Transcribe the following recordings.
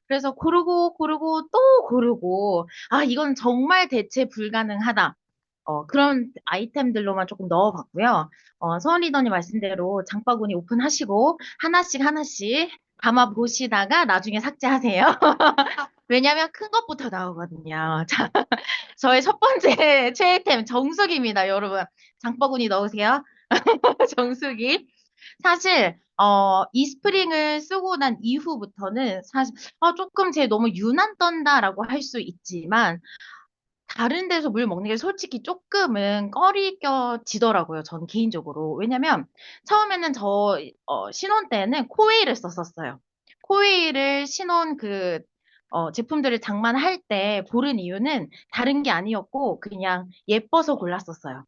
그래서 고르고 또 고르고, 아, 이건 정말 대체 불가능하다. 그런 아이템들로만 조금 넣어봤고요. 서원 리더님 말씀대로 장바구니 오픈하시고 하나씩 하나씩 담아 보시다가 나중에 삭제하세요. 왜냐면 큰 것부터 나오거든요. 자, 저의 첫 번째 최애템 정수기입니다, 여러분. 장바구니 넣으세요. 정수기. 사실 이 스프링을 쓰고 난 이후부터는 사실 조금 제 너무 유난 떤다라고 할 수 있지만 다른 데서 물 먹는 게 솔직히 조금은 꺼리껴지더라고요. 저는 개인적으로. 왜냐면 처음에는 신혼 때는 코웨이를 썼었어요. 코웨이를 신혼 제품들을 장만할 때 고른 이유는 다른 게 아니었고 그냥 예뻐서 골랐었어요.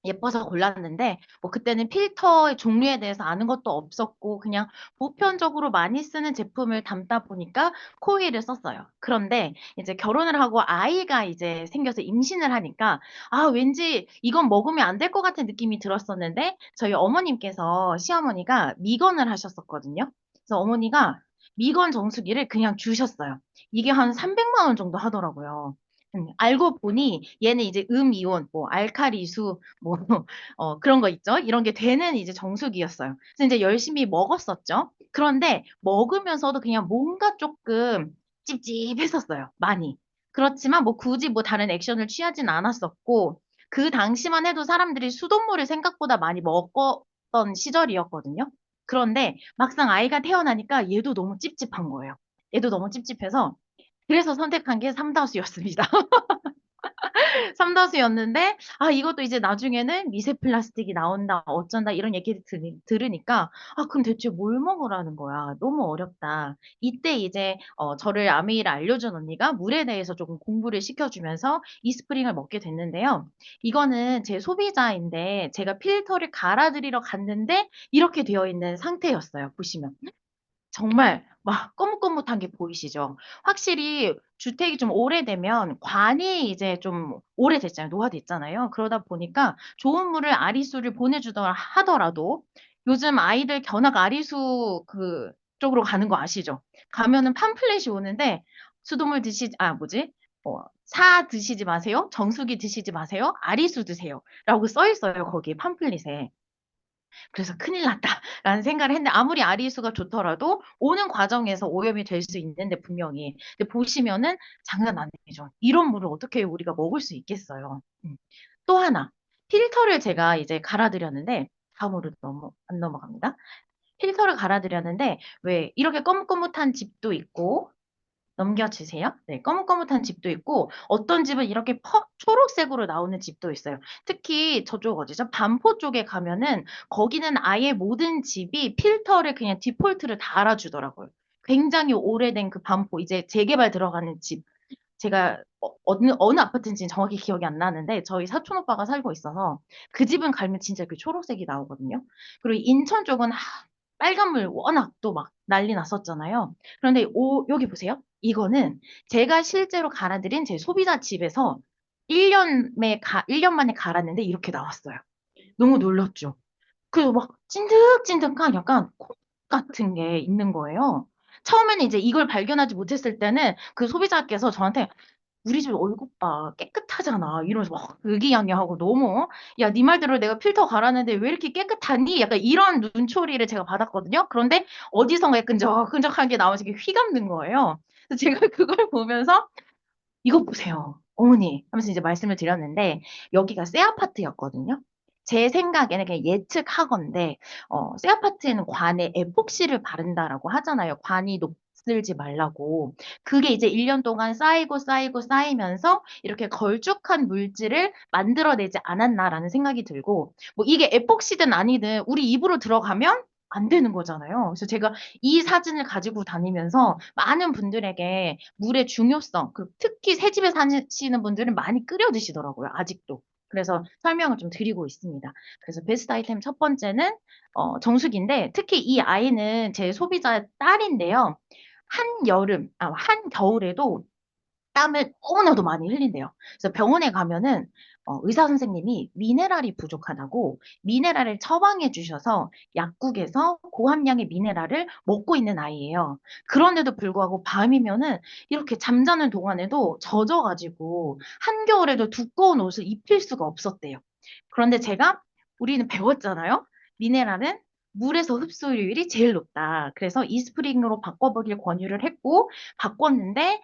예뻐서 골랐는데, 뭐, 그때는 필터의 종류에 대해서 아는 것도 없었고, 그냥 보편적으로 많이 쓰는 제품을 담다 보니까 코일을 썼어요. 그런데 이제 결혼을 하고 아이가 이제 생겨서 임신을 하니까, 아, 왠지 이건 먹으면 안 될 것 같은 느낌이 들었었는데, 저희 어머님께서, 시어머니가 미건을 하셨었거든요. 그래서 어머니가 미건 정수기를 그냥 주셨어요. 이게 한 300만 원 정도 하더라고요. 알고 보니 얘는 이제 음이온, 뭐 알칼리수, 뭐 그런 거 있죠. 이런 게 되는 이제 정수기였어요. 그래서 이제 열심히 먹었었죠. 그런데 먹으면서도 그냥 뭔가 조금 찝찝했었어요. 많이. 그렇지만 뭐 굳이 뭐 다른 액션을 취하진 않았었고 그 당시만 해도 사람들이 수돗물을 생각보다 많이 먹었던 시절이었거든요. 그런데 막상 아이가 태어나니까 얘도 너무 찝찝한 거예요. 얘도 너무 찝찝해서 그래서 선택한 게 삼다수였습니다. 삼다수였는데, 아, 이것도 이제 나중에는 미세 플라스틱이 나온다, 어쩐다, 이런 얘기를 들으니까, 아, 그럼 대체 뭘 먹으라는 거야? 너무 어렵다. 이때 이제, 저를 아메이를 알려준 언니가 물에 대해서 조금 공부를 시켜주면서 이 스프링을 먹게 됐는데요. 이거는 제 소비자인데, 제가 필터를 갈아드리러 갔는데, 이렇게 되어 있는 상태였어요. 보시면. 정말 막 거뭇거뭇한 게 보이시죠? 확실히 주택이 좀 오래되면 관이 이제 좀 오래됐잖아요. 노화됐잖아요. 그러다 보니까 좋은 물을 아리수를 보내주더라 하더라도 요즘 아이들 견학 아리수 쪽으로 가는 거 아시죠? 가면은 팜플렛이 오는데 수돗물 뭐지? 사 드시지 마세요. 정수기 드시지 마세요. 아리수 드세요. 라고 써 있어요. 거기 팜플릿에. 그래서 큰일 났다라는 생각을 했는데 아무리 아리수가 좋더라도 오는 과정에서 오염이 될 수 있는데 분명히 근데 보시면은 장난 아니죠. 이런 물을 어떻게 우리가 먹을 수 있겠어요. 또 하나 필터를 제가 이제 갈아드렸는데 다음으로 너무 안 넘어갑니다. 필터를 갈아드렸는데 왜 이렇게 거뭇거뭇한 집도 있고 넘겨주세요. 네, 거뭇거뭇한 집도 있고, 어떤 집은 이렇게 초록색으로 나오는 집도 있어요. 특히 저쪽 어디죠? 반포 쪽에 가면은, 거기는 아예 모든 집이 필터를 그냥 디폴트를 달아주더라고요. 굉장히 오래된 그 반포, 이제 재개발 들어가는 집. 제가 어느 아파트인지 정확히 기억이 안 나는데, 저희 사촌 오빠가 살고 있어서, 그 집은 가면 진짜 그 초록색이 나오거든요. 그리고 인천 쪽은 빨간물 워낙 또 막 난리 났었잖아요. 그런데 여기 보세요. 이거는 제가 실제로 갈아들인 제 소비자 집에서 1년 만에 갈았는데 이렇게 나왔어요. 너무 놀랐죠. 그리고 막 찐득찐득한 약간 콩 같은 게 있는 거예요. 처음에는 이제 이걸 발견하지 못했을 때는 그 소비자께서 저한테 우리 집 얼굴 봐 깨끗하잖아 이러면서 막 의기양양하고 너무 야 네 말대로 내가 필터 갈았는데 왜 이렇게 깨끗하니? 약간 이런 눈초리를 제가 받았거든요. 그런데 어디선가 끈적끈적한 게 나오면서 이렇게 휘감는 거예요. 그래서 제가 그걸 보면서 이거 보세요 어머니 하면서 이제 말씀을 드렸는데 여기가 새 아파트였거든요. 제 생각에는 그냥 예측하건데 새 아파트에는 관에 에폭시를 바른다라고 하잖아요. 관이 녹슬지 말라고. 그게 이제 1년 동안 쌓이고 쌓이면서 이렇게 걸쭉한 물질을 만들어내지 않았나라는 생각이 들고 뭐 이게 에폭시든 아니든 우리 입으로 들어가면 안 되는 거잖아요. 그래서 제가 이 사진을 가지고 다니면서 많은 분들에게 물의 중요성, 특히 새 집에 사시는 분들은 많이 끓여 드시더라고요, 아직도. 그래서 설명을 좀 드리고 있습니다. 그래서 베스트 아이템 첫 번째는 정수기인데 특히 이 아이는 제 소비자 딸인데요. 한 겨울에도 땀을 너무나도 많이 흘린대요. 그래서 병원에 가면은 의사 선생님이 미네랄이 부족하다고 미네랄을 처방해 주셔서 약국에서 고함량의 미네랄을 먹고 있는 아이예요. 그런데도 불구하고 밤이면은 이렇게 잠자는 동안에도 젖어가지고 한겨울에도 두꺼운 옷을 입힐 수가 없었대요. 그런데 우리는 배웠잖아요. 미네랄은 물에서 흡수율이 제일 높다. 그래서 이스프링으로 바꿔보길 권유를 했고, 바꿨는데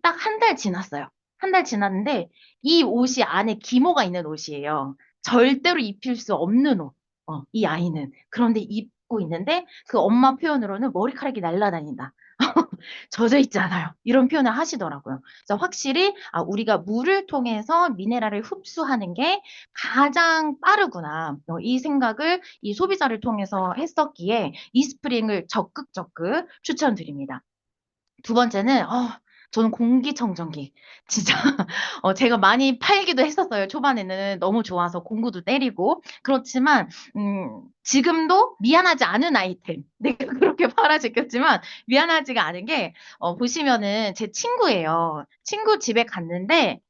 딱 한 달 지났어요. 한 달 지났는데 이 옷이 안에 기모가 있는 옷이에요. 절대로 입힐 수 없는 옷. 이 아이는. 그런데 입고 있는데 그 엄마 표현으로는 머리카락이 날아다닌다. 젖어 있잖아요. 이런 표현을 하시더라고요. 그래서 확실히 우리가 물을 통해서 미네랄을 흡수하는 게 가장 빠르구나. 이 생각을 이 소비자를 통해서 했었기에 이스프링을 적극 추천드립니다. 두 번째는, 저는 공기청정기. 진짜, 제가 많이 팔기도 했었어요. 초반에는 너무 좋아서 공구도 때리고. 그렇지만, 지금도 미안하지 않은 아이템. 내가 그렇게 팔아제꼈지만, 미안하지가 않은 게, 보시면은 제 친구예요. 친구 집에 갔는데,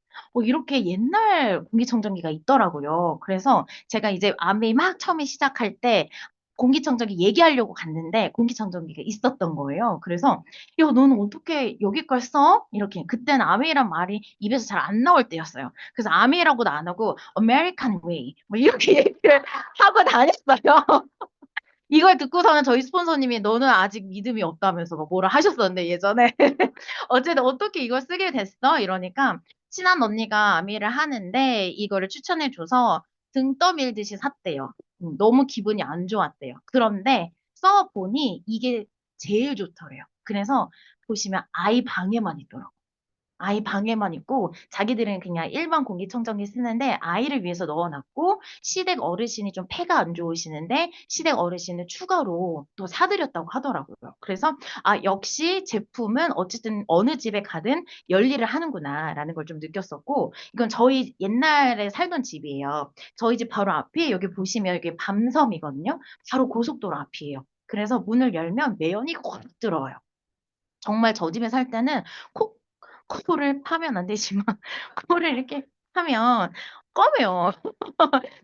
이렇게 옛날 공기청정기가 있더라고요. 그래서 제가 이제 아메이 막 처음에 시작할 때, 공기청정기 얘기하려고 갔는데 공기청정기가 있었던 거예요. 그래서 야, 너는 어떻게 여기 걸 써? 이렇게. 그때는 아메이란 말이 입에서 잘 안 나올 때였어요. 그래서 아메이라고도 안 하고 American way 뭐 이렇게 얘기를 하고 다녔어요. 이걸 듣고서는 저희 스폰서님이 너는 아직 믿음이 없다면서 막 뭐라 하셨었는데 예전에. 어쨌든 어떻게 이걸 쓰게 됐어? 이러니까 친한 언니가 아미를 하는데 이거를 추천해줘서 등 떠밀듯이 샀대요. 너무 기분이 안 좋았대요. 그런데 써보니 이게 제일 좋더래요. 그래서 보시면 아이 방에만 있더라고요. 아이 방에만 있고 자기들은 그냥 일반 공기청정기 쓰는데 아이를 위해서 넣어놨고 시댁 어르신이 좀 폐가 안 좋으시는데 시댁 어르신을 추가로 또 사드렸다고 하더라고요. 그래서 역시 제품은 어쨌든 어느 집에 가든 열일을 하는구나라는 걸 좀 느꼈었고 이건 저희 옛날에 살던 집이에요. 저희 집 바로 앞이 여기 보시면 여기 밤섬이거든요. 바로 고속도로 앞이에요. 그래서 문을 열면 매연이 콕 들어와요. 정말 저 집에 살 때는 콕, 코를 파면 안 되지만, 코를 이렇게 하면 검해요.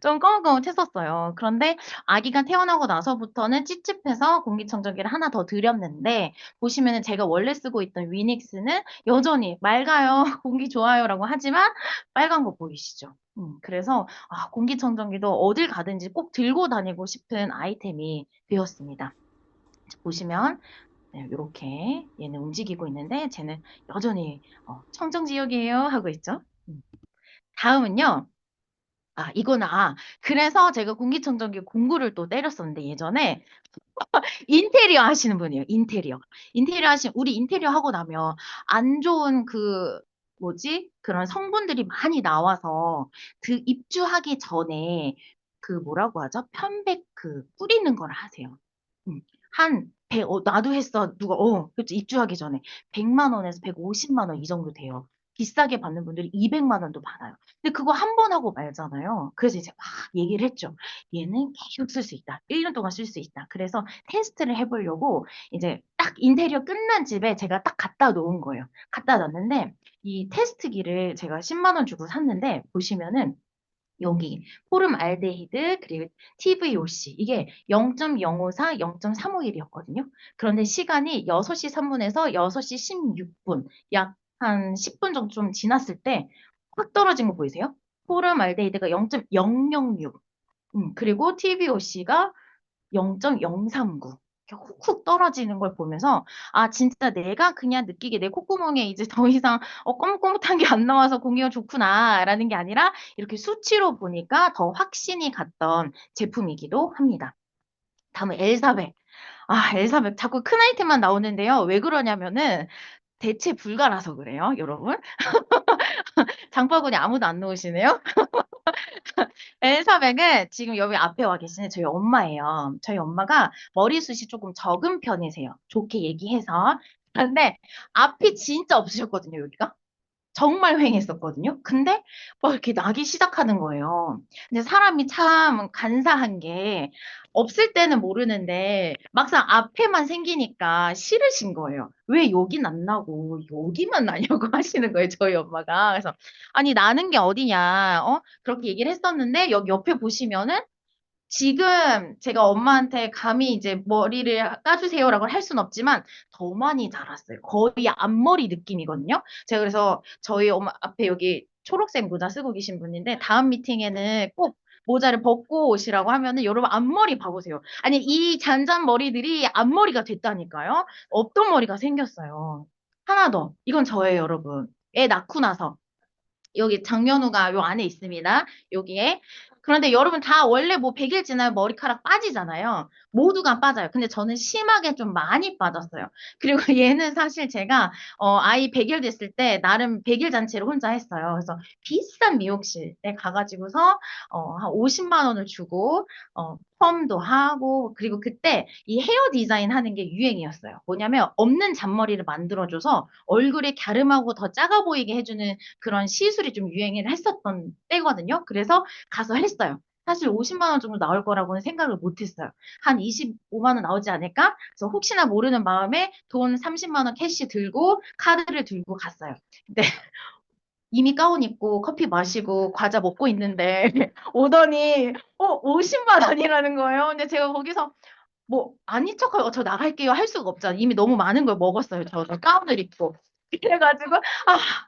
좀 거뭇거뭇했었어요. 그런데 아기가 태어나고 나서부터는 찝찝해서 공기청정기를 하나 더 드렸는데, 보시면은 제가 원래 쓰고 있던 위닉스는 여전히 맑아요, 공기 좋아요라고 하지만, 빨간 거 보이시죠? 그래서 공기청정기도 어딜 가든지 꼭 들고 다니고 싶은 아이템이 되었습니다. 보시면 네, 이렇게 얘는 움직이고 있는데 쟤는 여전히 청정지역이에요 하고 있죠. 다음은요. 그래서 제가 공기청정기 공구를 또 때렸었는데 예전에 인테리어 하시는 분이에요. 인테리어. 우리 인테리어 하고 나면 안 좋은 뭐지? 그런 성분들이 많이 나와서 그 입주하기 전에 뭐라고 하죠? 편백 뿌리는 걸 하세요. 음, 나도 했어. 그렇죠. 입주하기 전에 100만 원에서 150만 원 이 정도 돼요. 비싸게 받는 분들이 200만 원도 받아요. 근데 그거 한 번 하고 말잖아요. 그래서 이제 막 얘기를 했죠. 얘는 계속 쓸 수 있다. 1년 동안 쓸 수 있다. 그래서 테스트를 해보려고 이제 딱 인테리어 끝난 집에 제가 딱 갖다 놓은 거예요. 갖다 놨는데 이 테스트기를 제가 10만 원 주고 샀는데 보시면은 여기 포름알데히드 그리고 TVOC 이게 0.054, 0.351이었거든요. 그런데 시간이 6시 3분에서 6시 16분 약 한 10분 정도 좀 지났을 때 확 떨어진 거 보이세요? 포름알데히드가 0.006 그리고 TVOC가 0.039 이렇게 훅훅 떨어지는 걸 보면서 진짜 내가 그냥 느끼게 내 콧구멍에 이제 더 이상 꼬뭇꼬뭇한 게 안 나와서 공기가 좋구나라는 게 아니라 이렇게 수치로 보니까 더 확신이 갔던 제품이기도 합니다. 다음은 엘사백. 엘사백 자꾸 큰 아이템만 나오는데요. 왜 그러냐면은 대체 불가라서 그래요, 여러분. 장바구니 아무도 안 놓으시네요. 엘사백은 지금 여기 앞에 와 계시는 저희 엄마예요. 저희 엄마가 머리숱이 조금 적은 편이세요. 좋게 얘기해서. 그런데 앞이 진짜 없으셨거든요, 여기가. 정말 휑했었거든요. 근데 막 이렇게 나기 시작하는 거예요. 근데 사람이 참 간사한 게 없을 때는 모르는데 막상 앞에만 생기니까 싫으신 거예요. 왜 여긴 안 나고 여기만 나냐고 하시는 거예요, 저희 엄마가. 그래서 아니 나는 게 어디냐, 그렇게 얘기를 했었는데 여기 옆에 보시면은 지금 제가 엄마한테 감히 이제 머리를 까주세요라고 할 순 없지만 더 많이 자랐어요. 거의 앞머리 느낌이거든요. 제가 그래서 저희 엄마 앞에 여기 초록색 모자 쓰고 계신 분인데 다음 미팅에는 꼭 모자를 벗고 오시라고 하면은 여러분 앞머리 봐보세요. 아니 이 잔잔 머리들이 앞머리가 됐다니까요. 없던 머리가 생겼어요. 하나 더. 이건 저예요, 여러분. 애 낳고 나서. 여기 장면우가 요 안에 있습니다. 여기에. 그런데 여러분 다 원래 뭐 100일 지나면 머리카락 빠지잖아요. 모두가 빠져요. 근데 저는 심하게 좀 많이 빠졌어요. 그리고 얘는 사실 제가 아이 100일 됐을 때 나름 100일 잔치를 혼자 했어요. 그래서 비싼 미용실에 가가지고서 한 50만 원을 주고 펌도 하고 그리고 그때 이 헤어 디자인 하는 게 유행이었어요. 뭐냐면 없는 잔머리를 만들어줘서 얼굴이 갸름하고 더 작아 보이게 해주는 그런 시술이 좀 유행을 했었던 때거든요. 그래서 가서 했어요. 사실 50만 원 정도 나올 거라고는 생각을 못 했어요. 한 25만 원 나오지 않을까? 그래서 혹시나 모르는 마음에 돈 30만 원 캐시 들고 카드를 들고 갔어요. 근데 이미 가운 입고 커피 마시고 과자 먹고 있는데 오더니 50만 원이라는 거예요. 근데 제가 거기서 뭐 아닌 척하고 저 나갈게요 할 수가 없잖아. 이미 너무 많은 걸 먹었어요. 저도 가운을 입고. 그래가지고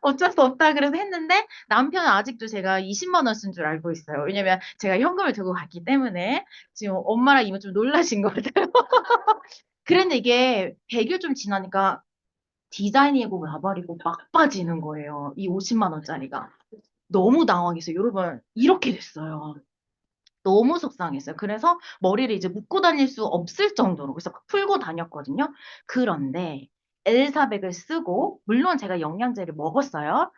어쩔 수 없다 그래서 했는데 남편은 아직도 제가 20만 원 쓴 줄 알고 있어요. 왜냐면 제가 현금을 들고 갔기 때문에 지금 엄마랑 이모 좀 놀라신 것 같아요. 그런데 이게 100일 좀 지나니까 디자인이고 나발이고 막 빠지는 거예요. 이 50만 원짜리가. 너무 당황했어요. 여러분 이렇게 됐어요. 너무 속상했어요. 그래서 머리를 이제 묶고 다닐 수 없을 정도로 그래서 막 풀고 다녔거든요. 그런데 엘사백을 쓰고 물론 제가 영양제를 먹었어요.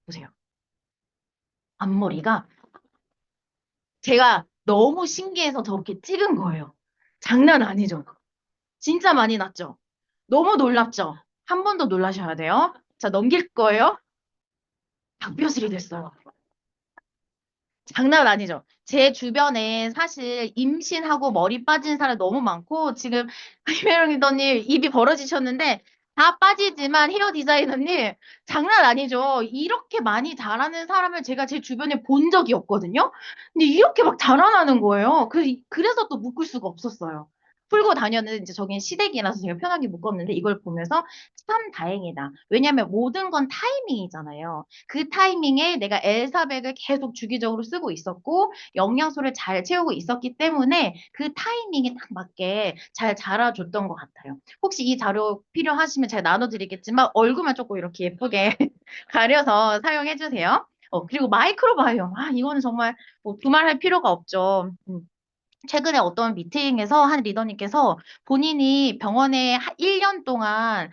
보세요. 앞머리가 제가 너무 신기해서 저렇게 찍은 거예요. 장난 아니죠? 진짜 많이 났죠? 너무 놀랍죠? 한 번 더 놀라셔야 돼요. 자, 넘길 거예요. 닭뼈슬이 됐어요. 장난 아니죠. 제 주변에 사실 임신하고 머리 빠진 사람 너무 많고, 지금 이메롱 리더님 입이 벌어지셨는데, 다 빠지지만 헤어 디자이너님, 장난 아니죠. 이렇게 많이 자라는 사람을 제가 제 주변에 본 적이 없거든요. 근데 이렇게 막 자라나는 거예요. 그래서 또 묶을 수가 없었어요. 풀고 다녀는 이제 저긴 시댁이라서 제가 편하게 묶었는데 이걸 보면서 참 다행이다. 왜냐면 모든 건 타이밍이잖아요. 그 타이밍에 내가 엘사백을 계속 주기적으로 쓰고 있었고 영양소를 잘 채우고 있었기 때문에 그 타이밍에 딱 맞게 잘 자라줬던 것 같아요. 혹시 이 자료 필요하시면 제가 나눠드리겠지만 얼굴만 조금 이렇게 예쁘게 가려서 사용해 주세요. 그리고 마이크로바이옴. 이거는 정말 뭐 두말할 필요가 없죠. 최근에 어떤 미팅에서 한 리더님께서 본인이 병원에 1년 동안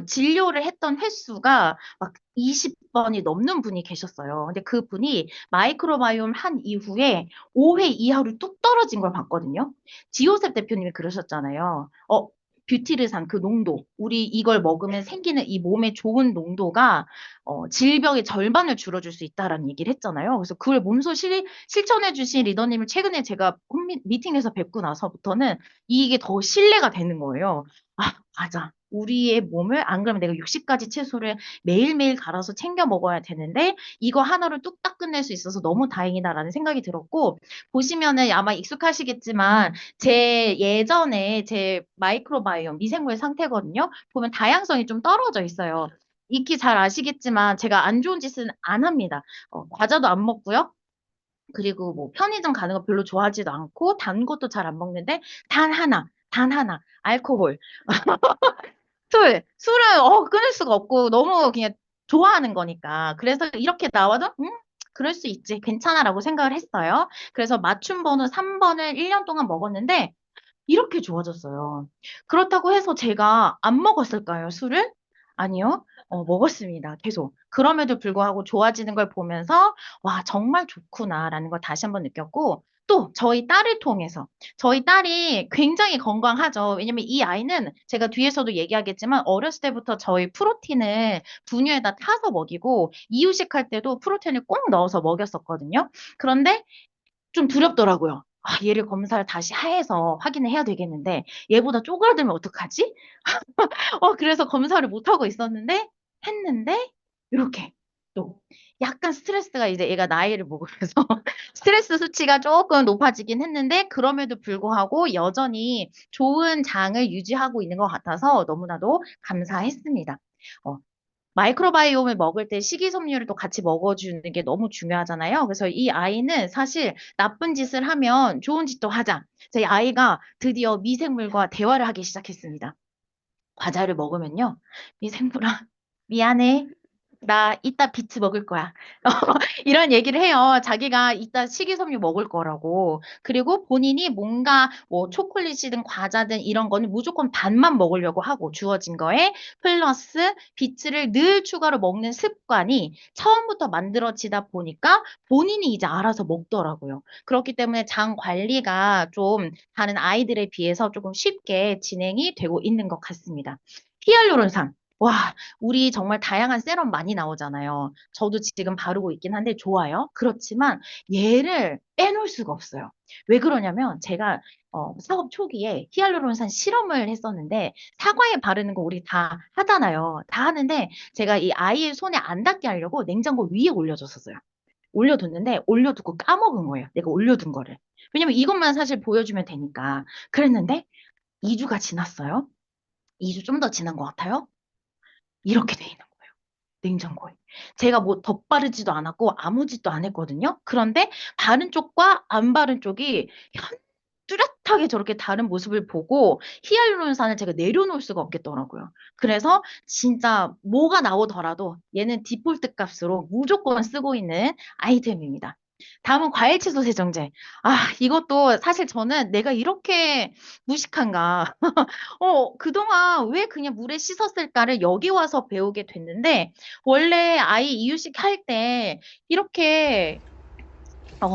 진료를 했던 횟수가 막 20번이 넘는 분이 계셨어요. 근데 그 분이 마이크로바이옴 한 이후에 5회 이하로 뚝 떨어진 걸 봤거든요. 지호셉 대표님이 그러셨잖아요. 뷰티르산 그 농도, 우리 이걸 먹으면 생기는 이 몸에 좋은 농도가 질병의 절반을 줄여줄 수 있다라는 얘기를 했잖아요. 그래서 그걸 몸소 실천해 주신 리더님을 최근에 제가 미팅에서 뵙고 나서부터는 이게 더 신뢰가 되는 거예요. 맞아. 우리의 몸을 안 그러면 내가 60가지 채소를 매일매일 갈아서 챙겨 먹어야 되는데 이거 하나로 뚝딱 끝낼 수 있어서 너무 다행이다라는 생각이 들었고 보시면은 아마 익숙하시겠지만 제 예전에 제 마이크로바이옴 미생물 상태거든요. 보면 다양성이 좀 떨어져 있어요. 익히 잘 아시겠지만 제가 안 좋은 짓은 안 합니다. 과자도 안 먹고요. 그리고 뭐 편의점 가는 거 별로 좋아하지도 않고 단 것도 잘 안 먹는데 단 하나, 알코올. 술은 끊을 수가 없고 너무 그냥 좋아하는 거니까. 그래서 이렇게 나와도 그럴 수 있지. 괜찮아라고 생각을 했어요. 그래서 맞춤 번호 3번을 1년 동안 먹었는데 이렇게 좋아졌어요. 그렇다고 해서 제가 안 먹었을까요, 술을? 아니요. 먹었습니다. 계속. 그럼에도 불구하고 좋아지는 걸 보면서, 와, 정말 좋구나라는 걸 다시 한번 느꼈고, 또 저희 딸을 통해서 저희 딸이 굉장히 건강하죠. 왜냐면 이 아이는 제가 뒤에서도 얘기하겠지만 어렸을 때부터 저희 프로틴을 분유에다 타서 먹이고 이유식 할 때도 프로틴을 꼭 넣어서 먹였었거든요. 그런데 좀 두렵더라고요. 아, 얘를 검사를 다시 해서 확인을 해야 되겠는데 얘보다 쪼그라들면 어떡하지? 그래서 검사를 못하고 있었는데 했는데 이렇게 또 약간 스트레스가 이제 얘가 나이를 먹으면서 스트레스 수치가 조금 높아지긴 했는데 그럼에도 불구하고 여전히 좋은 장을 유지하고 있는 것 같아서 너무나도 감사했습니다. 어, 마이크로바이옴을 먹을 때 식이섬유를 또 같이 먹어주는 게 너무 중요하잖아요. 그래서 이 아이는 사실 나쁜 짓을 하면 좋은 짓도 하자. 저희 아이가 드디어 미생물과 대화를 하기 시작했습니다. 과자를 먹으면요. 미생물아, 미안해. 나 이따 비트 먹을 거야. 이런 얘기를 해요. 자기가 이따 식이섬유 먹을 거라고. 그리고 본인이 뭔가 뭐 초콜릿이든 과자든 이런 거는 무조건 반만 먹으려고 하고 주어진 거에 플러스 비트를 늘 추가로 먹는 습관이 처음부터 만들어지다 보니까 본인이 이제 알아서 먹더라고요. 그렇기 때문에 장 관리가 좀 다른 아이들에 비해서 조금 쉽게 진행이 되고 있는 것 같습니다. 히알루론산. 와, 우리 정말 다양한 세럼 많이 나오잖아요. 저도 지금 바르고 있긴 한데 좋아요. 그렇지만 얘를 빼놓을 수가 없어요. 왜 그러냐면 제가 사업 초기에 히알루론산 실험을 했었는데 사과에 바르는 거 우리 다 하잖아요. 다 하는데 제가 이 아이의 손에 안 닿게 하려고 냉장고 위에 올려줬었어요. 올려뒀는데 올려두고 까먹은 거예요. 내가 올려둔 거를. 왜냐면 이것만 사실 보여주면 되니까. 그랬는데 2주가 지났어요. 2주 좀 더 지난 것 같아요. 이렇게 돼 있는 거예요. 냉장고에. 제가 뭐 덧바르지도 않았고 아무 짓도 안 했거든요. 그런데 바른 쪽과 안 바른 쪽이 뚜렷하게 저렇게 다른 모습을 보고 히알루론산을 제가 내려놓을 수가 없겠더라고요. 그래서 진짜 뭐가 나오더라도 얘는 디폴트 값으로 무조건 쓰고 있는 아이템입니다. 다음은 과일채소 세정제. 아, 이것도 사실 저는 내가 이렇게 무식한가. 그동안 왜 그냥 물에 씻었을까를 여기 와서 배우게 됐는데, 원래 아이 이유식 할 때 이렇게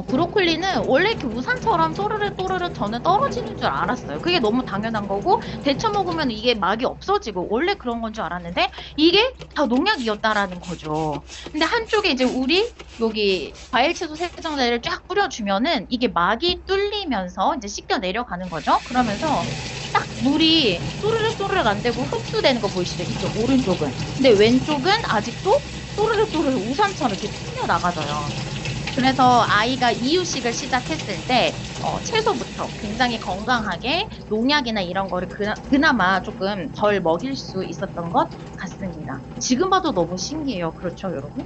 브로콜리는 원래 이렇게 우산처럼 또르르 또르르 저는 떨어지는 줄 알았어요. 그게 너무 당연한 거고, 데쳐 먹으면 이게 막이 없어지고, 원래 그런 건 줄 알았는데, 이게 다 농약이었다라는 거죠. 근데 한쪽에 이제 우리, 여기 과일 채소 세정제를 쫙 뿌려주면은, 이게 막이 뚫리면서 이제 씻겨 내려가는 거죠. 그러면서 딱 물이 또르르 또르르 안 되고 흡수되는 거 보이시죠? 이쪽 오른쪽은. 근데 왼쪽은 아직도 또르르 또르르 우산처럼 이렇게 튕겨 나가져요. 그래서 아이가 이유식을 시작했을 때 채소부터 굉장히 건강하게 농약이나 이런 거를 그나마 조금 덜 먹일 수 있었던 것 같습니다. 지금 봐도 너무 신기해요. 그렇죠, 여러분?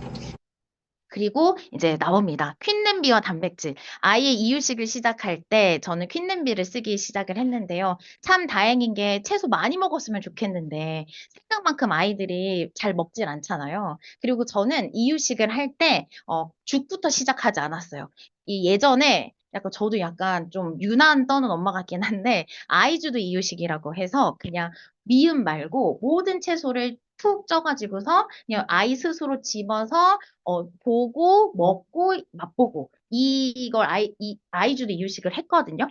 그리고 이제 나옵니다. 퀸냄비와 단백질. 아이의 이유식을 시작할 때 저는 퀸냄비를 쓰기 시작을 했는데요. 참 다행인 게 채소 많이 먹었으면 좋겠는데 생각만큼 아이들이 잘 먹질 않잖아요. 그리고 저는 이유식을 할 때 죽부터 시작하지 않았어요. 이 예전에 약간 저도 약간 좀 유난 떠는 엄마 같긴 한데 아이주도 이유식이라고 해서 그냥 미음 말고 모든 채소를 푹 쪄가지고서 그냥 아이 스스로 집어서 보고, 먹고, 맛보고, 이걸 아이주도 이유식을 했거든요.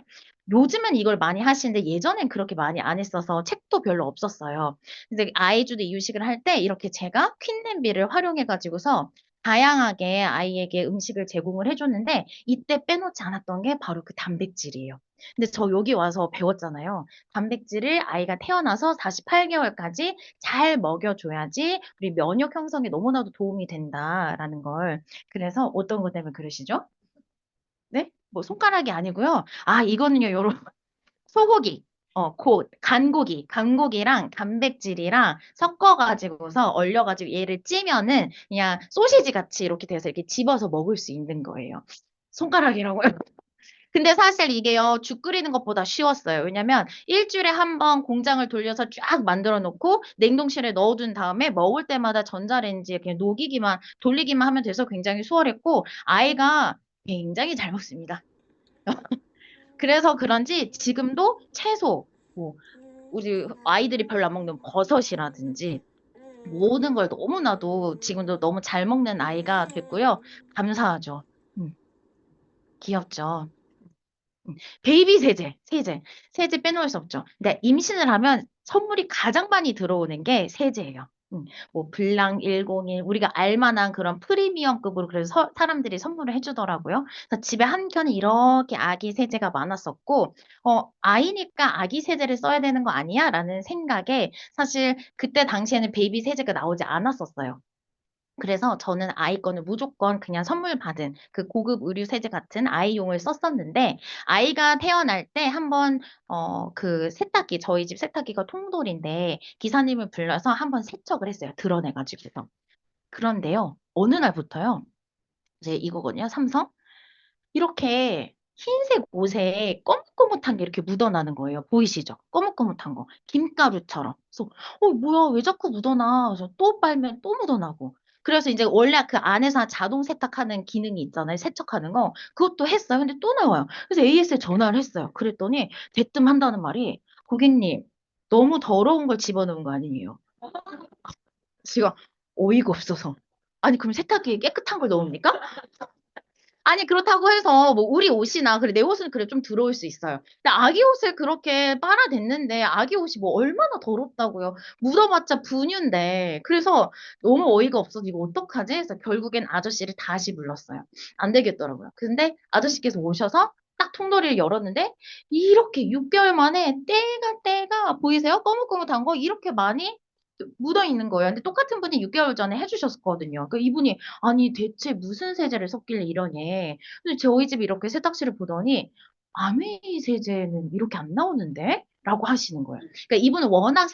요즘은 이걸 많이 하시는데 예전엔 그렇게 많이 안 했어서 책도 별로 없었어요. 근데 아이주도 이유식을 할 때 이렇게 제가 퀸 냄비를 활용해가지고서 다양하게 아이에게 음식을 제공을 해줬는데 이때 빼놓지 않았던 게 바로 그 단백질이에요. 근데 저 여기 와서 배웠잖아요. 단백질을 아이가 태어나서 48개월까지 잘 먹여줘야지 우리 면역 형성에 너무나도 도움이 된다라는 걸. 그래서 어떤 것 때문에 그러시죠? 네? 뭐 손가락이 아니고요. 아, 이거는요, 여러분. 소고기. 간고기랑 단백질이랑 섞어가지고서 얼려가지고 얘를 찌면은 그냥 소시지 같이 이렇게 돼서 이렇게 집어서 먹을 수 있는 거예요. 손가락이라고요? 근데 사실 이게요, 죽 끓이는 것보다 쉬웠어요. 왜냐면 일주일에 한 번 공장을 돌려서 쫙 만들어 놓고 냉동실에 넣어둔 다음에 먹을 때마다 전자레인지에 그냥 녹이기만, 돌리기만 하면 돼서 굉장히 수월했고, 아이가 굉장히 잘 먹습니다. 그래서 그런지 지금도 채소, 뭐, 우리 아이들이 별로 안 먹는 버섯이라든지 모든 걸 너무나도 지금도 너무 잘 먹는 아이가 됐고요. 감사하죠. 음, 귀엽죠. 베이비 세제 빼놓을 수 없죠. 근데 임신을 하면 선물이 가장 많이 들어오는 게 세제예요. 뭐 블랑 101 우리가 알만한 그런 프리미엄급으로 그래서 사람들이 선물을 해주더라고요. 그래서 집에 한 켠에 이렇게 아기 세제가 많았었고, 아이니까 아기 세제를 써야 되는 거 아니야? 라는 생각에 사실 그때 당시에는 베이비 세제가 나오지 않았었어요. 그래서 저는 아이 거는 무조건 그냥 선물 받은 그 고급 의류 세제 같은 아이용을 썼었는데, 아이가 태어날 때 한번, 그 세탁기, 저희 집 세탁기가 통돌인데, 기사님을 불러서 한번 세척을 했어요. 드러내가지고서. 그런데요, 어느 날부터요, 이제 이거거든요, 삼성? 이렇게 흰색 옷에 거뭇거뭇한 게 이렇게 묻어나는 거예요. 보이시죠? 거뭇거뭇한 거. 김가루처럼. 그래서, 뭐야, 왜 자꾸 묻어나? 그래서 또 빨면 또 묻어나고. 그래서 이제 원래 그 안에서 자동 세탁하는 기능이 있잖아요. 세척하는 거. 그것도 했어요. 근데 또 나와요. 그래서 AS에 전화를 했어요. 그랬더니 대뜸 한다는 말이, 고객님, 너무 더러운 걸 집어넣은 거 아니에요? 제가 어이가 없어서. 아니, 그럼 세탁기에 깨끗한 걸 넣습니까? 아니, 그렇다고 해서, 뭐, 우리 옷이나, 그래, 내 옷은 그래, 좀 들어올 수 있어요. 근데 아기 옷을 그렇게 빨아댔는데, 아기 옷이 뭐, 얼마나 더럽다고요. 묻어봤자 분유인데. 그래서 너무 어이가 없어서 이거 어떡하지? 그래서 결국엔 아저씨를 다시 불렀어요. 안 되겠더라고요. 근데 아저씨께서 오셔서 딱 통돌이를 열었는데, 이렇게 6개월 만에 때가 보이세요? 거뭇거뭇한 거 이렇게 많이 묻어 있는 거예요. 근데 똑같은 분이 6개월 전에 해주셨거든요. 그 이분이 아니 대체 무슨 세제를 썼길래 이러니? 근데 저희 집 이렇게 세탁실을 보더니 아메이 세제는 이렇게 안 나오는데? 라고 하시는 거예요. 그러니까 이분은 워낙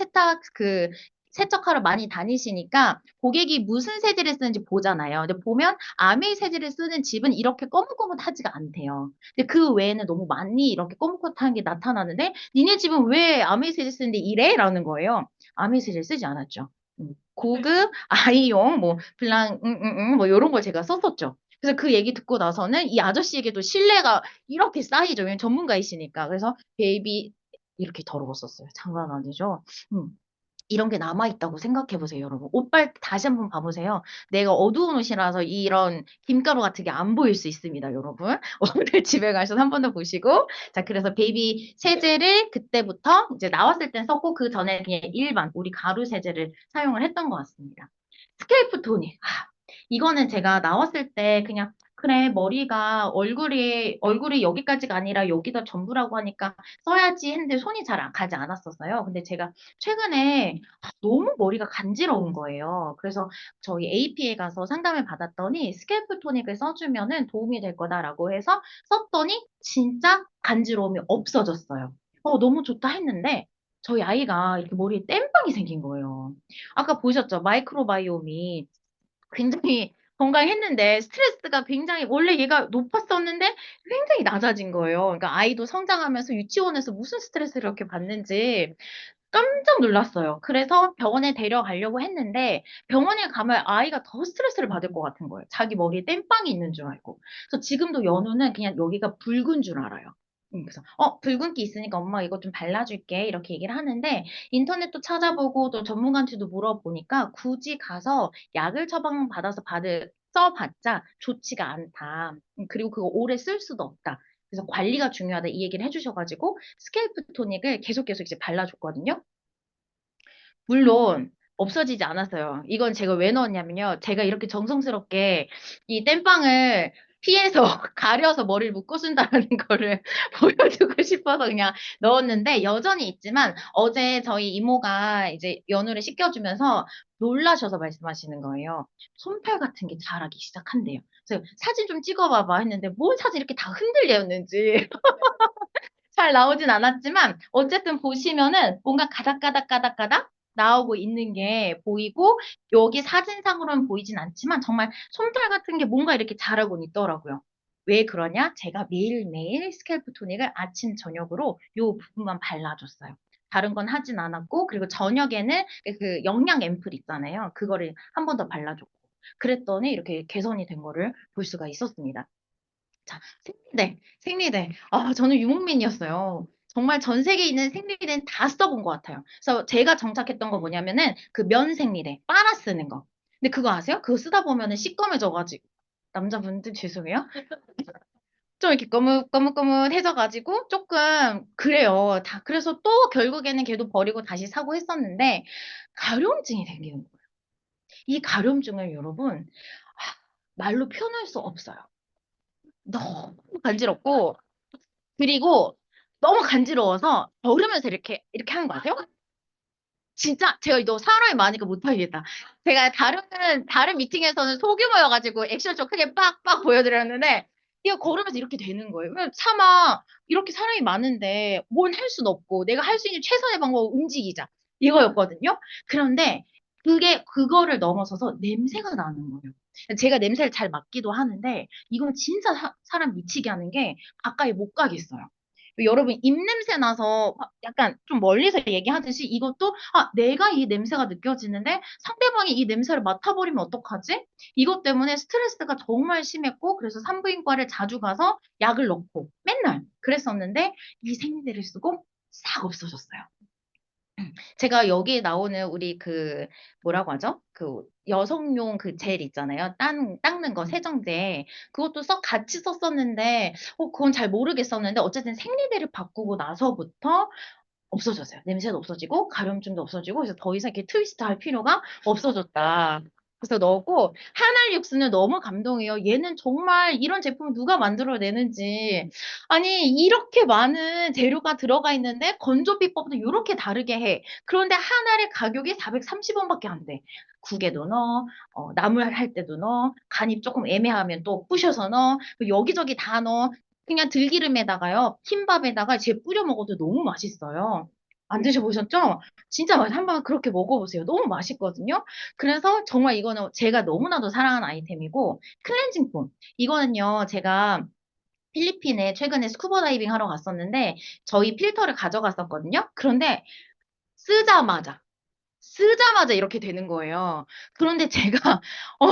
세척하러 많이 다니시니까 고객이 무슨 세제를 쓰는지 보잖아요. 근데 보면 아메이 세제를 쓰는 집은 이렇게 거뭇거뭇하지가 않대요. 근데 그 외에는 너무 많이 이렇게 거뭇거뭇한 게 나타나는데 니네 집은 왜 아메이 세제 쓰는데 이래? 라는 거예요. 아메이 세제를 쓰지 않았죠. 고급 아이용 뭐 블랑 뭐 요런 걸 제가 썼었죠. 그래서 그 얘기 듣고 나서는 이 아저씨에게도 신뢰가 이렇게 쌓이죠. 왜냐면 전문가이시니까. 그래서 베이비 이렇게 더러웠었어요. 장난 아니죠. 음. 이런 게 남아있다고 생각해 보세요, 여러분. 옷빨 다시 한번 봐보세요. 내가 어두운 옷이라서 이런 김가루 같은 게 안 보일 수 있습니다, 여러분. 오늘 집에 가셔서 한 번 더 보시고. 자, 그래서 베이비 세제를 그때부터 이제 나왔을 땐 썼고, 그 전에 그냥 일반 우리 가루 세제를 사용을 했던 것 같습니다. 스케이프 토닉. 이거는 제가 나왔을 때 그냥 그래 머리가 얼굴이 여기까지가 아니라 여기가 전부라고 하니까 써야지 했는데 손이 잘 가지 않았었어요. 근데 제가 최근에 너무 머리가 간지러운 거예요. 그래서 저희 AP에 가서 상담을 받았더니 스캘프 토닉을 써주면은 도움이 될 거다라고 해서 썼더니 진짜 간지러움이 없어졌어요. 너무 좋다 했는데 저희 아이가 이렇게 머리에 땜빵이 생긴 거예요. 아까 보셨죠? 마이크로바이옴이 굉장히 건강했는데 스트레스가 굉장히 원래 얘가 높았었는데 굉장히 낮아진 거예요. 그러니까 아이도 성장하면서 유치원에서 무슨 스트레스를 이렇게 받는지 깜짝 놀랐어요. 그래서 병원에 데려가려고 했는데 병원에 가면 아이가 더 스트레스를 받을 것 같은 거예요. 자기 머리에 땜빵이 있는 줄 알고. 그래서 지금도 연우는 그냥 여기가 붉은 줄 알아요. 그래서 붉은기 있으니까 엄마 이거 좀 발라줄게 이렇게 얘기를 하는데 인터넷도 찾아보고 또 전문가한테도 물어보니까 굳이 가서 약을 처방받아서 써봤자 좋지가 않다. 그리고 그거 오래 쓸 수도 없다. 그래서 관리가 중요하다 이 얘기를 해주셔가지고 스케일프 토닉을 계속 이제 발라줬거든요. 물론 없어지지 않았어요. 이건 제가 왜 넣었냐면요. 제가 이렇게 정성스럽게 이 땜빵을 피해서 가려서 머리를 묶어 쓴다는 거를 보여주고 싶어서 그냥 넣었는데 여전히 있지만 어제 저희 이모가 이제 연우를 씻겨주면서 놀라셔서 말씀하시는 거예요. 솜털 같은 게 자라기 시작한대요. 그래서 사진 좀 찍어봐봐 했는데 뭔 사진 이렇게 다 흔들렸는지 잘 나오진 않았지만 어쨌든 보시면은 뭔가 가닥가닥 나오고 있는 게 보이고 여기 사진상으로는 보이진 않지만 정말 솜털 같은 게 뭔가 이렇게 자라고 있더라고요. 왜 그러냐? 제가 매일매일 스캘프 토닉을 아침 저녁으로 요 부분만 발라줬어요. 다른 건 하진 않았고 그리고 저녁에는 그 영양 앰플 있잖아요. 그거를 한 번 더 발라줬고 그랬더니 이렇게 개선이 된 거를 볼 수가 있었습니다. 자, 생리대. 저는 유목민이었어요. 정말 전 세계에 있는 생리대는 다 써본 것 같아요. 그래서 제가 정착했던 거 뭐냐면은 그 면 생리대, 빨아 쓰는 거. 근데 그거 아세요? 그거 쓰다 보면은 시꺼매져가지고. 남자분들 죄송해요. 좀 이렇게 거뭇거뭇거뭇해져가지고 조금 그래요. 다 그래서 또 결국에는 걔도 버리고 다시 사고 했었는데 가려움증이 생기는 거예요. 이 가려움증을 여러분 말로 표현할 수 없어요. 너무 간지럽고 그리고 너무 간지러워서 걸으면서 이렇게 하는 거 아세요? 진짜 제가 너 사람이 많으니까 못하겠다. 제가 다른 미팅에서는 소규모여가지고 액션 좀 크게 빡빡 보여드렸는데 이거 걸으면서 이렇게 되는 거예요. 왜냐면 차마 이렇게 사람이 많은데 뭘 할 수는 없고 내가 할 수 있는 최선의 방법은 움직이자 이거였거든요. 그런데 그거를 넘어서서 냄새가 나는 거예요. 제가 냄새를 잘 맡기도 하는데 이건 진짜 사람 미치게 하는 게 가까이 못 가겠어요. 여러분 입냄새 나서 약간 좀 멀리서 얘기하듯이 이것도 내가 이 냄새가 느껴지는데 상대방이 이 냄새를 맡아버리면 어떡하지? 이것 때문에 스트레스가 정말 심했고 그래서 산부인과를 자주 가서 약을 넣고 맨날 그랬었는데 이 생리대를 쓰고 싹 없어졌어요. 제가 여기에 나오는 우리 뭐라고 하죠? 그 여성용 그 젤 있잖아요. 닦는 거 세정제. 그것도 같이 썼었는데, 그건 잘 모르겠었는데, 어쨌든 생리대를 바꾸고 나서부터 없어졌어요. 냄새도 없어지고, 가려움증도 없어지고, 그래서 더 이상 이렇게 트위스트 할 필요가 없어졌다. 그래서 넣었고, 한알 육수는 너무 감동이에요. 얘는 정말 이런 제품을 누가 만들어내는지. 아니, 이렇게 많은 재료가 들어가 있는데, 건조 비법도 이렇게 다르게 해. 그런데 한알의 가격이 430원밖에 안 돼. 국에도 넣어, 나물 할 때도 넣어, 간이 조금 애매하면 또 부셔서 넣어, 여기저기 다 넣어. 그냥 들기름에다가요, 흰밥에다가 제 뿌려 먹어도 너무 맛있어요. 안 드셔보셨죠? 진짜 한번 그렇게 먹어보세요. 너무 맛있거든요. 그래서 정말 이거는 제가 너무나도 사랑하는 아이템이고, 클렌징 폼. 이거는요, 제가 필리핀에 최근에 스쿠버 다이빙 하러 갔었는데, 저희 필터를 가져갔었거든요. 그런데 쓰자마자, 쓰자마자 이렇게 되는 거예요. 그런데 제가, 어,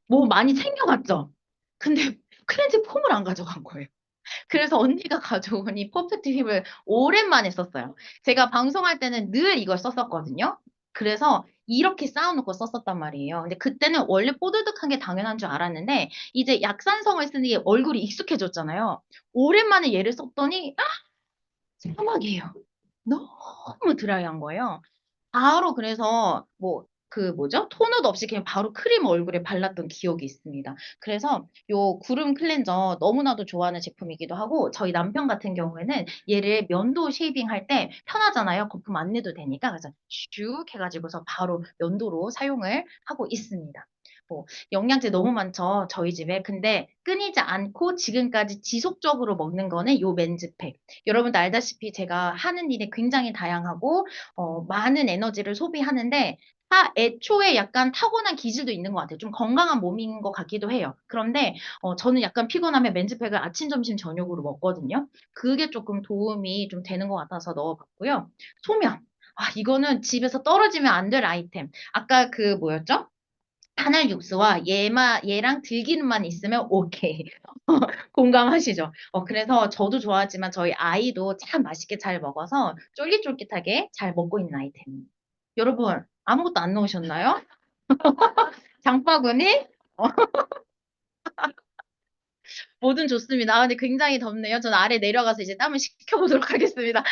뭐 많이 챙겨갔죠? 근데 클렌징 폼을 안 가져간 거예요. 그래서 언니가 가져온 이 퍼펙트 힙을 오랜만에 썼어요. 제가 방송할 때는 늘 이걸 썼었거든요. 그래서 이렇게 쌓아놓고 썼었단 말이에요. 근데 그때는 원래 뽀드득한 게 당연한 줄 알았는데 이제 약산성을 쓰는 게 얼굴이 익숙해졌잖아요. 오랜만에 얘를 썼더니 사막이에요. 너무 드라이한 거예요. 바로 그래서 뭐죠? 톤도 없이 그냥 바로 크림 얼굴에 발랐던 기억이 있습니다. 그래서 요 구름 클렌저 너무나도 좋아하는 제품이기도 하고 저희 남편 같은 경우에는 얘를 면도 쉐이빙 할 때 편하잖아요. 거품 안 내도 되니까 그래서 슉 해가지고서 바로 면도로 사용을 하고 있습니다. 영양제 너무 많죠, 저희 집에. 근데 끊이지 않고 지금까지 지속적으로 먹는 거는 요 맨즈팩. 여러분도 알다시피 제가 하는 일이 굉장히 다양하고 많은 에너지를 소비하는데, 애초에 약간 타고난 기질도 있는 것 같아요. 좀 건강한 몸인 것 같기도 해요. 그런데, 저는 약간 피곤하면 맨즈팩을 아침, 점심, 저녁으로 먹거든요. 그게 조금 도움이 좀 되는 것 같아서 넣어봤고요. 소면. 이거는 집에서 떨어지면 안 될 아이템. 아까 뭐였죠? 한알 육수와 얘랑 들기름만 있으면 오케이. 공감하시죠? 그래서 저도 좋아하지만 저희 아이도 참 맛있게 잘 먹어서 쫄깃쫄깃하게 잘 먹고 있는 아이템. 여러분, 아무것도 안 넣으셨나요? 장바구니? 어, 뭐든 좋습니다. 근데 굉장히 덥네요. 저는 아래 내려가서 이제 땀을 식혀보도록 하겠습니다.